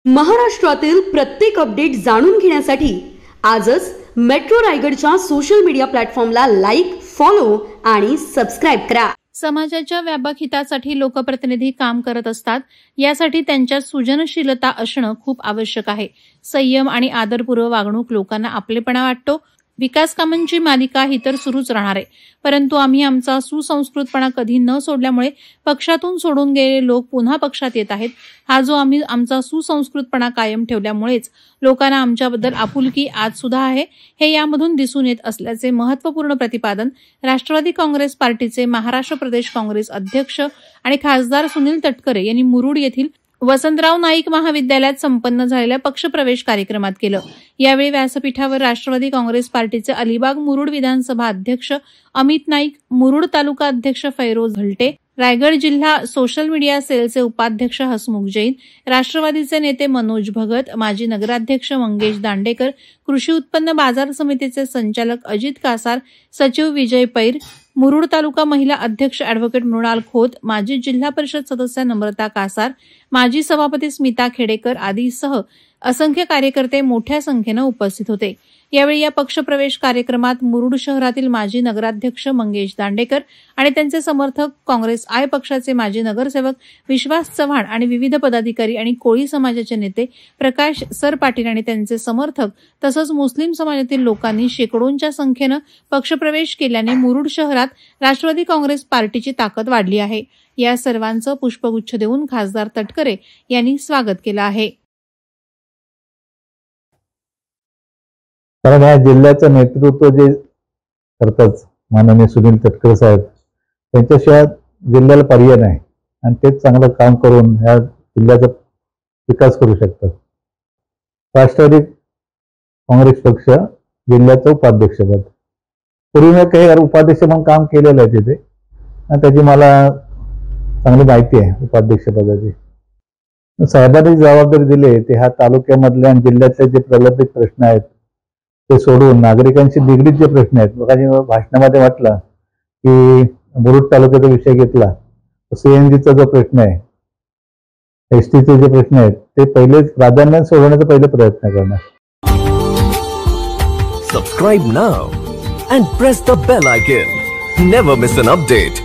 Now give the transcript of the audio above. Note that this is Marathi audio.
महाराष्ट्रातील प्रत्येक अपडेट जाणून घेण्यासाठी आजच मेट्रो रायगडच्या सोशल मीडिया प्लॅटफॉर्मला लाईक, फॉलो आणि सबस्क्राइब करा। समाजाच्या व्यापक हितासाठी लोकप्रतिनिधी काम करत असतात। यासाठी त्यांच्यात सृजनशीलता असणं खूप आवश्यक आहे। संयम आणि आदरपूर्वक वागणूक लोकांना आपलेपणा वाटतो। विकास कामांची मालिका ही तर सुरूच राहणार आहे, परंतु आम्ही आमचा सुसंस्कृतपणा कधी न सोडल्यामुळे पक्षातून सोडून गेलेले लोक पुन्हा पक्षात येत आहेत। हा जो आम्ही आमचा सुसंस्कृतपणा कायम ठेवल्यामुळेच लोकांना आमच्याबद्दल आपुलकी आज सुद्धा आहे, हे यामधून दिसून येत असल्याचे महत्त्वपूर्ण प्रतिपादन राष्ट्रवादी काँग्रेस पार्टीचे महाराष्ट्र प्रदेश काँग्रेस अध्यक्ष आणि खासदार सुनील तटकरे यांनी मुरुड येथील वसंतराव नाईक महाविद्यालयात संपन्न झालेल्या पक्षप्रवेश कार्यक्रमात केलं। यावेळी व्यासपीठावर राष्ट्रवादी काँग्रेस पार्टीचे अलिबाग मुरुड विधानसभा अध्यक्ष अमित नाईक, मुरुड तालुका अध्यक्ष फैरोज भलटे, रायगड जिल्हा सोशल मीडिया सेलचे उपाध्यक्ष हसमुख जैन, राष्ट्रवादीचे नेते मनोज भगत, माजी नगराध्यक्ष मंगेश दांडेकर, कृषी उत्पन्न बाजार समितीचे संचालक अजित कासार, सचिव विजय पैर, मुरुड तालुका महिला अध्यक्ष ॲडव्होकेट मृणाल खोत, माजी जिल्हा परिषद सदस्य नम्रता कासार, माजी सभापती स्मिता खेडेकर आदीसह असंख्य कार्यकर्ते मोठ्या संख्येने उपस्थित होते। यावेळी या पक्षप्रवेश कार्यक्रमात मुरुड शहरातील माजी नगराध्यक्ष मंगेश दांडेकर आणि त्यांचे समर्थक, काँग्रेस आय पक्षाचे माजी नगरसेवक विश्वास चव्हाण आणि विविध पदाधिकारी आणि कोळी समाजाचे नेते प्रकाश सर पाटील आणि त्यांचे समर्थक तसंच मुस्लिम समाजातील लोकांनी शेकडोंच्या संख्येने पक्षप्रवेश केल्याने मुरुड शहरात राष्ट्रवादी काँग्रेस पार्टीची ताकद वाढली आहे। या सर्वांचं पुष्पगुच्छ देऊन खासदार तटकरे यांनी स्वागत केलं आहे। कारण या जिल्ह्याचं नेतृत्व जे करतात माननीय सुनील तटकरे साहेब, त्यांच्याशिवाय जिल्ह्याला पर्याय नाही आणि तेच चांगलं काम करून ह्या जिल्ह्याचा विकास करू शकतात। राष्ट्रवादी काँग्रेस पक्ष जिल्ह्याचं उपाध्यक्षपद, पूर्वी मी काही उपाध्यक्ष म्हणून काम केलेलं आहे तिथे आणि त्याची मला चांगली माहिती आहे उपाध्यक्षपदाची। साहेबांनी जबाबदारी दिली ते ह्या तालुक्यामधले आणि जिल्ह्यातले जे प्रलंबित प्रश्न आहेत ते सोडून नागरिकांशी निगडीत जे प्रश्न आहेत, लोकांनी भाषणामध्ये म्हटलं की मुरुड तालुक्याचा विषय घेतला, सीएनजीचा जो प्रश्न आहे, एसटीचे जे प्रश्न आहेत ते पहिले प्राधान्याने सोडवण्याचा पहिले प्रयत्न करणार। Subscribe now and press the bell icon. Never miss an update.